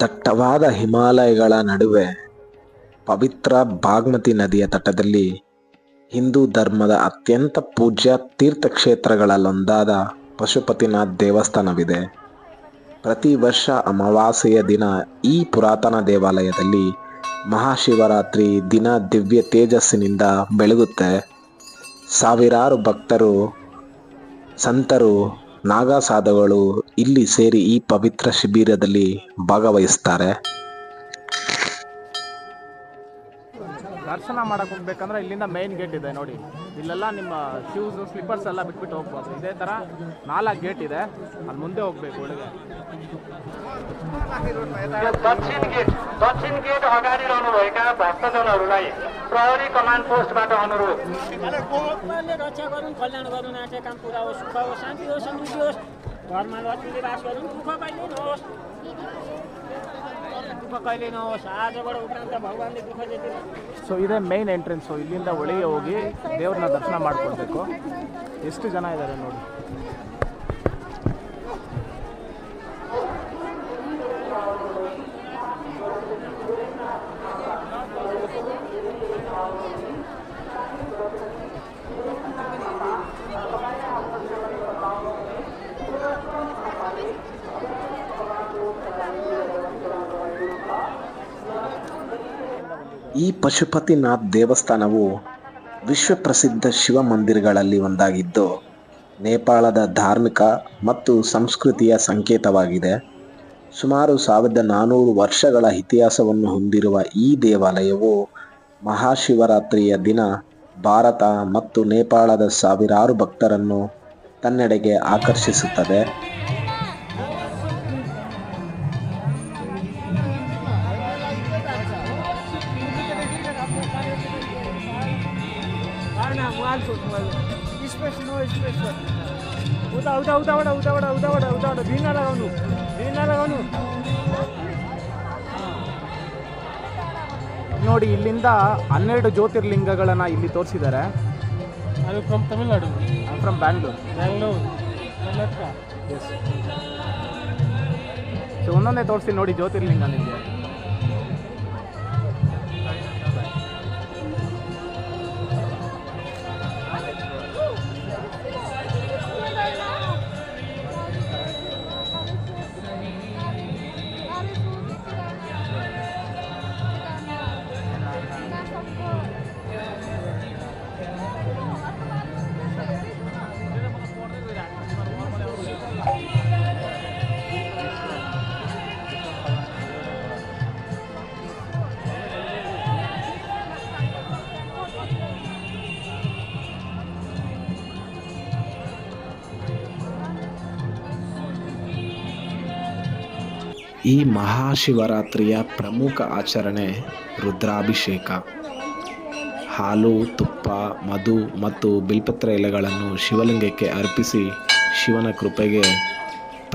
ದಟ್ಟವಾದ ಹಿಮಾಲಯಗಳ ನಡುವೆ ಪವಿತ್ರ ಬಾಗ್ಮತಿ ನದಿಯ ತಟದಲ್ಲಿ ಹಿಂದೂ ಧರ್ಮದ ಅತ್ಯಂತ ಪೂಜ್ಯ ತೀರ್ಥಕ್ಷೇತ್ರಗಳಲ್ಲೊಂದಾದ ಪಶುಪತಿನಾಥ್ ದೇವಸ್ಥಾನವಿದೆ. ಪ್ರತಿ ವರ್ಷ ಅಮಾವಾಸ್ಯೆಯ ದಿನ ಈ ಪುರಾತನ ದೇವಾಲಯದಲ್ಲಿ ಮಹಾಶಿವರಾತ್ರಿ ದಿನ ದಿವ್ಯ ತೇಜಸ್ಸಿನಿಂದ ಬೆಳಗುತ್ತೆ. ಸಾವಿರಾರು ಭಕ್ತರು, ಸಂತರು, ನಾಗಸಾಧುಗಳು ಇಲ್ಲಿ ಸೇರಿ ಈ ಪವಿತ್ರ ಶಿಬಿರದಲ್ಲಿ ಭಾಗವಹಿಸ್ತಾರೆ. ದರ್ಶನ ಮಾಡಕ್ಕೆ ಹೋಗ್ಬೇಕಂದ್ರೆ ಇಲ್ಲಿಂದ ಮೇನ್ ಗೇಟ್ ಇದೆ ನೋಡಿ. ಇಲ್ಲೆಲ್ಲ ನಿಮ್ಮ ಶೂಸು ಸ್ಲಿಪ್ಪರ್ಸ್ ಎಲ್ಲ ಬಿಟ್ಬಿಟ್ಟು ಹೋಗ್ಬೋದು. ಇದೇ ಥರ 4 ಗೇಟ್ ಇದೆ, ಅಲ್ಲಿ ಮುಂದೆ ಹೋಗ್ಬೇಕು ಒಳಗೆ. दक्षिण गेट अगाडि रहनुभएका भक्तजनहरूलाई प्रहरी कमान्ड पोस्टबाट अनुरोध रक्षा गरून्, कल्याण गरून्, आँटे काम पुरा होस्, सुख होस्, शान्ति होस्, समृद्धि होस्, घरमा लक्ष्मीले बास गरून्, दुःख कहिले नहोस्, दुःख कहिले नहोस्। आजबाट उपरान्त भगवान्ले दुःख दिँदैन। ಸೊ ಇದೇ ಮೇನ್ ಎಂಟ್ರೆನ್ಸು. ಇಲ್ಲಿಂದ ಒಳಗೆ ಹೋಗಿ ದೇವ್ರನ್ನ ದರ್ಶನ ಮಾಡ್ಕೊಳ್ಬೇಕು. ಎಷ್ಟು ಜನ ಇದ್ದಾರೆ ನೋಡಿ. ಈ ಪಶುಪತಿನಾಥ್ ದೇವಸ್ಥಾನವು ವಿಶ್ವಪ್ರಸಿದ್ಧ ಶಿವ ಮಂದಿರಗಳಲ್ಲಿ ಒಂದಾಗಿದ್ದು ನೇಪಾಳದ ಧಾರ್ಮಿಕ ಮತ್ತು ಸಂಸ್ಕೃತಿಯ ಸಂಕೇತವಾಗಿದೆ. ಸುಮಾರು 1400 ವರ್ಷಗಳ ಇತಿಹಾಸವನ್ನು ಹೊಂದಿರುವ ಈ ದೇವಾಲಯವು ಮಹಾಶಿವರಾತ್ರಿಯ ದಿನ ಭಾರತ ಮತ್ತು ನೇಪಾಳದ ಸಾವಿರಾರು ಭಕ್ತರನ್ನು ತನ್ನೆಡೆಗೆ ಆಕರ್ಷಿಸುತ್ತದೆ. ನೋಡಿ, ಇಲ್ಲಿಂದ 12 ಜ್ಯೋತಿರ್ಲಿಂಗಗಳನ್ನು ಇಲ್ಲಿ ತೋರಿಸಿದ್ದಾರೆ. ಅದು from Tamil Nadu, from Bangalore, Karnataka. S. So ಒಂದೊಂದೇ ತೋರಿಸ್ತೀನಿ ನೋಡಿ ಜ್ಯೋತಿರ್ಲಿಂಗ ನಿಮಗೆ. ಈ ಮಹಾಶಿವರಾತ್ರಿಯ ಪ್ರಮುಖ ಆಚರಣೆ ರುದ್ರಾಭಿಷೇಕ. ಹಾಲು, ತುಪ್ಪ, ಮಧು ಮತ್ತು ಬಿಲ್ಪತ್ರ ಎಲೆಗಳನ್ನು ಶಿವಲಿಂಗಕ್ಕೆ ಅರ್ಪಿಸಿ ಶಿವನ ಕೃಪೆಗೆ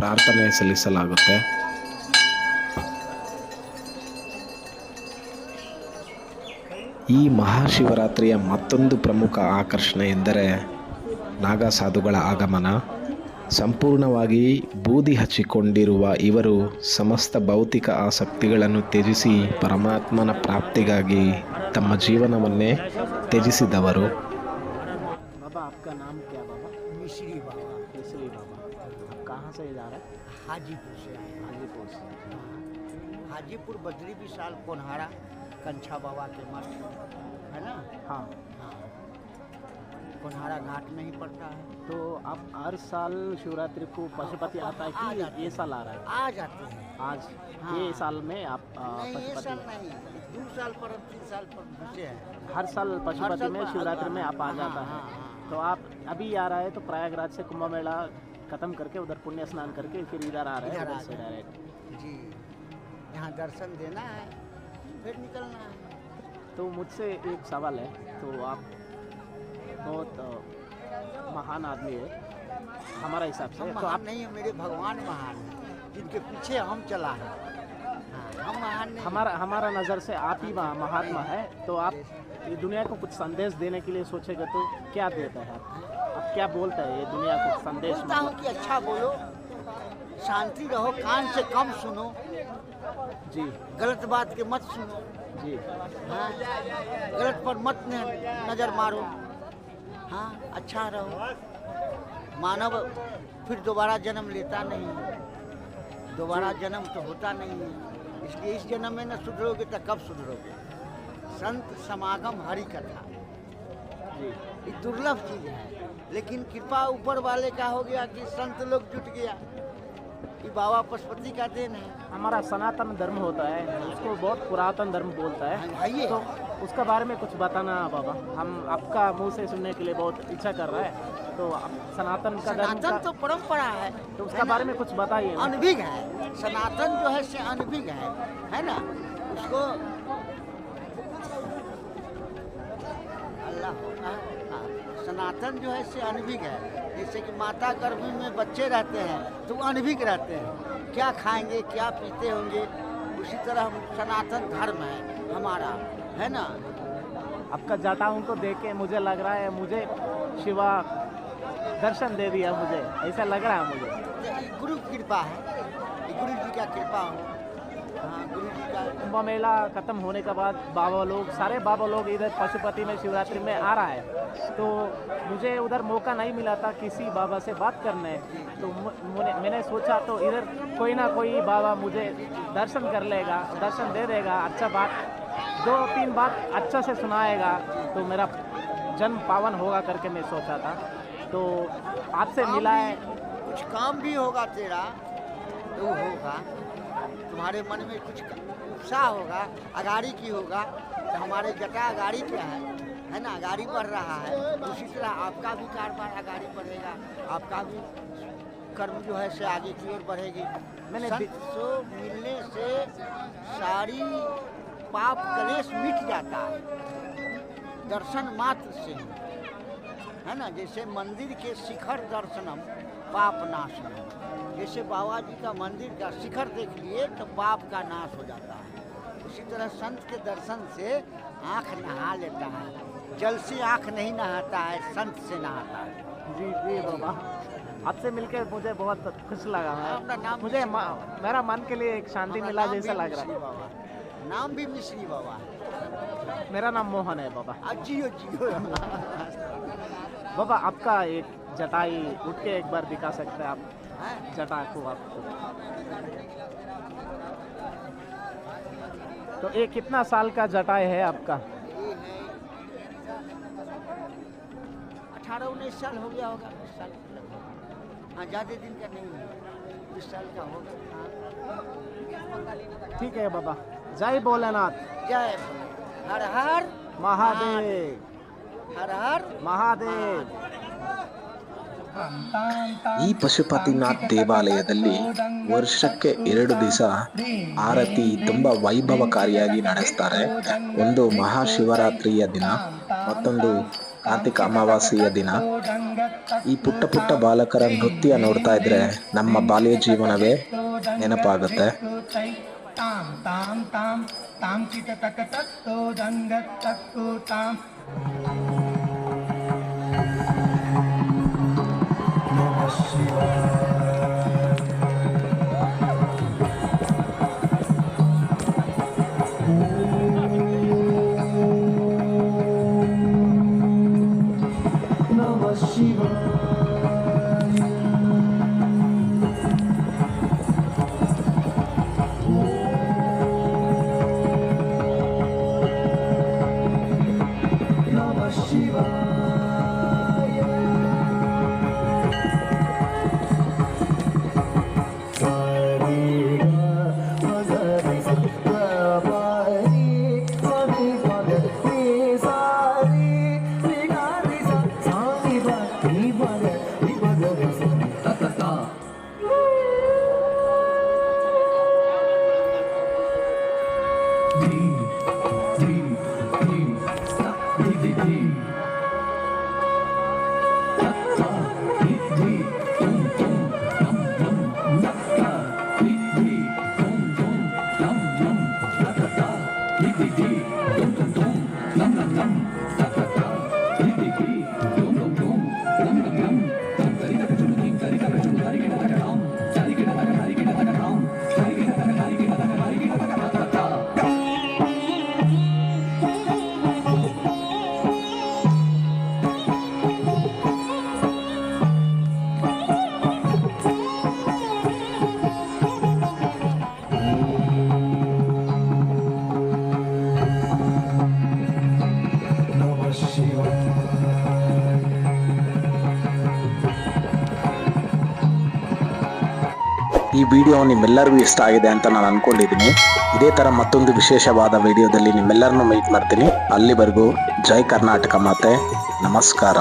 ಪ್ರಾರ್ಥನೆ ಸಲ್ಲಿಸಲಾಗುತ್ತೆ. ಈ ಮಹಾಶಿವರಾತ್ರಿಯ ಮತ್ತೊಂದು ಪ್ರಮುಖ ಆಕರ್ಷಣೆ ಎಂದರೆ ನಾಗಸಾಧುಗಳ ಆಗಮನ. ಸಂಪೂರ್ಣವಾಗಿ ಬೂದಿ ಹಚ್ಚಿಕೊಂಡಿರುವ ಇವರು ಸಮಸ್ತ ಭೌತಿಕ ಆಸಕ್ತಿಗಳನ್ನು ತ್ಯಜಿಸಿ ಪರಮಾತ್ಮನ ಪ್ರಾಪ್ತಿಗಾಗಿ ತಮ್ಮ ಜೀವನವನ್ನೇ ತ್ಯಜಿಸಿದವರು. बाबा आपका नाम क्या बाबा? मिश्री बाबा. मिश्री बाबा, आप कहाँ से जा रहे हैं? हाजीपुर से आए। हाजीपुर से. हाजीपुर बद्री विशाल कोन्हारा कंछा बाबा के मठ है ना। हाँ. हाँ, कोन्हारा घाट में ही पड़ता है। तो आप हर साल शिवरात्रि को पशुपति आता है कि ये साल आ रहा है? आ जाते हैं आज हाँ. ये साल में आप नहीं, ये पशुपति साल नहीं, 2 साल पर 3 साल पर घुसे हैं। हर साल पशुपति में शिवरात्रि में आप आ हाँ, जाता है. हाँ, हाँ. तो आप अभी आ रहा है तो प्रयागराज से कुंभ मेला खत्म करके उधर पुण्य स्नान करके फिर इधर आ रहे हैं, इधर उधर आ से रहे हैं। डायरेक्ट. जी, यहाँ दर्शन देना है फिर निकलना है। तो मुझसे एक सवाल है. तो आप बहुत महान आदमी है हमारा हिसाब से. हम तो महान आप नहीं है, मेरे भगवान महान है जिनके पीछे हम चला है। हाँ, हम महान नहीं। हमारा नज़र से आप ही महात्मा है. तो आप ये दुनिया को कुछ संदेश देने के लिए सोचेगा तो क्या देता है? आप क्या बोलता है ये दुनिया को संदेश? बोलता हूँ कि अच्छा बोलो, शांति रहो, कान से कम सुनो, जी गलत बात के मत सुनो, जी हाँ, गलत पर मत नजर मारो, हाँ, अच्छा रहो। मानव फिर दोबारा जन्म लेता नहीं है, दोबारा जन्म तो होता नहीं है, इसलिए इस जन्म में न सुधरोगे तो कब सुधरोगे। संत समागम हरि कथा ये दुर्लभ चीज है, लेकिन कृपा ऊपर वाले का हो गया कि संत लोग जुट गया, ये बाबा पशुपति का देन है। हमारा सनातन धर्म होता है, उसको बहुत पुरातन धर्म बोलता है, आइए, तो उसका बारे में कुछ बताना बाबा, हम आपका मुंह से सुनने के लिए बहुत इच्छा कर रहा है। तो आप सनातन का धर्म सनातन तो परंपरा है, तो उसका बारे में कुछ बताइए। अनभिज्ञ है, सनातन जो है से अनभिज्ञ है ना, उसको अल्लाह हाँ, सनातन जो है से अनभिज्ञ है। जैसे कि माता गर्भ में बच्चे रहते हैं तो वो अनभिज्ञ रहते हैं, क्या खाएंगे क्या पीते होंगे, उसी तरह सनातन धर्म है हमारा, है ना। आपका जटाओं को देख के मुझे लग रहा है मुझे शिवा दर्शन दे दिया, मुझे ऐसा लग रहा है मुझे। गुरु की कृपा है, गुरु जी का कृपा हो, हाँ, गुरु जी का। कुंभ मेला खत्म होने के बाद बाबा लोग, सारे बाबा लोग इधर पशुपति में शिवरात्रि में आ रहा है, तो मुझे उधर मौका नहीं मिला था किसी बाबा से बात करने, तो मैंने सोचा तो इधर कोई ना कोई बाबा मुझे दर्शन कर लेगा, दर्शन दे देगा, अच्छा बात 2-3 बात अच्छा से सुनाएगा तो मेरा जन्म पावन होगा करके मैं सोचा था। तो आपसे मिला है, कुछ काम भी होगा तेरा तो होगा, तुम्हारे मन में कुछ उत्साह होगा, अगाड़ी की होगा, तो हमारे जटा अगाड़ी क्या है ना, अगाड़ी बढ़ रहा है, उसी तरह आपका भी कारोबार अगाड़ी बढ़ेगा, आपका भी कर्म जो है से आगे की ओर बढ़ेगी। मैंने संत से मिलने से सारी पाप कलेश मिट जाता है, दर्शन मात्र से, है ना। जैसे मंदिर के शिखर दर्शनम पाप नाशनम, जैसे बाबा जी का मंदिर का शिखर देख लिए तो पाप का नाश हो जाता है, उसी तरह संत के दर्शन से आँख नहा लेता है, जल से आँख नहीं नहाता है, संत से नहाता है। जी जी बाबा, आपसे मिलकर मुझे बहुत खुश लगा है, अपना नाम मुझे मेरा मन के लिए एक शांति मिला जैसा लग रहा है। बाबा नाम भी मिश्री बाबा है। मेरा नाम मोहन है बाबा। जियो जियो बाबा आपका एक जटाई उठ के एक बार दिखा सकते हैं आप, हैं? जटा को आपको। तो ये कितना साल का जटाई है आपका? ये है 18-19 साल हो गया होगा, 20 साल, हाँ, ज़्यादा दिन का नहीं है, 20 साल का होगा, हाँ। ठीक है बाबा, जय भोलेनाथ, जय हर हर महादेव, हर हर महादेव। ಈ ಪಶುಪತಿನಾಥ್ ದೇವಾಲಯದಲ್ಲಿ ವರ್ಷಕ್ಕೆ 2 ದಿವಸ ಆರತಿ ತುಂಬ ವೈಭವಕಾರಿಯಾಗಿ ನಡೆಸ್ತಾರೆ. ಒಂದು ಮಹಾಶಿವರಾತ್ರಿಯ ದಿನ, ಮತ್ತೊಂದು ಕಾರ್ತಿಕ ಅಮಾವಾಸ್ಯೆಯ ದಿನ. ಈ ಪುಟ್ಟ ಪುಟ್ಟ ಬಾಲಕರ ನೃತ್ಯ ನೋಡ್ತಾ ಇದ್ರೆ ನಮ್ಮ ಬಾಲ್ಯ ಜೀವನವೇ ನೆನಪಾಗುತ್ತೆ. ಈ ವಿಡಿಯೋ ನಿಮ್ಮೆಲ್ಲರಿಗೂ ಇಷ್ಟ ಆಗಿದೆ ಅಂತ ನಾನು ಅನ್ಕೊಂಡಿದ್ದೀನಿ. ಇದೇ ಥರ ಮತ್ತೊಂದು ವಿಶೇಷವಾದ ವಿಡಿಯೋದಲ್ಲಿ ನಿಮ್ಮೆಲ್ಲರನ್ನೂ ಮೀಟ್ ಮಾಡ್ತೀನಿ. ಅಲ್ಲಿವರೆಗೂ ಜೈ ಕರ್ನಾಟಕ ಮಾತೆ, ನಮಸ್ಕಾರ.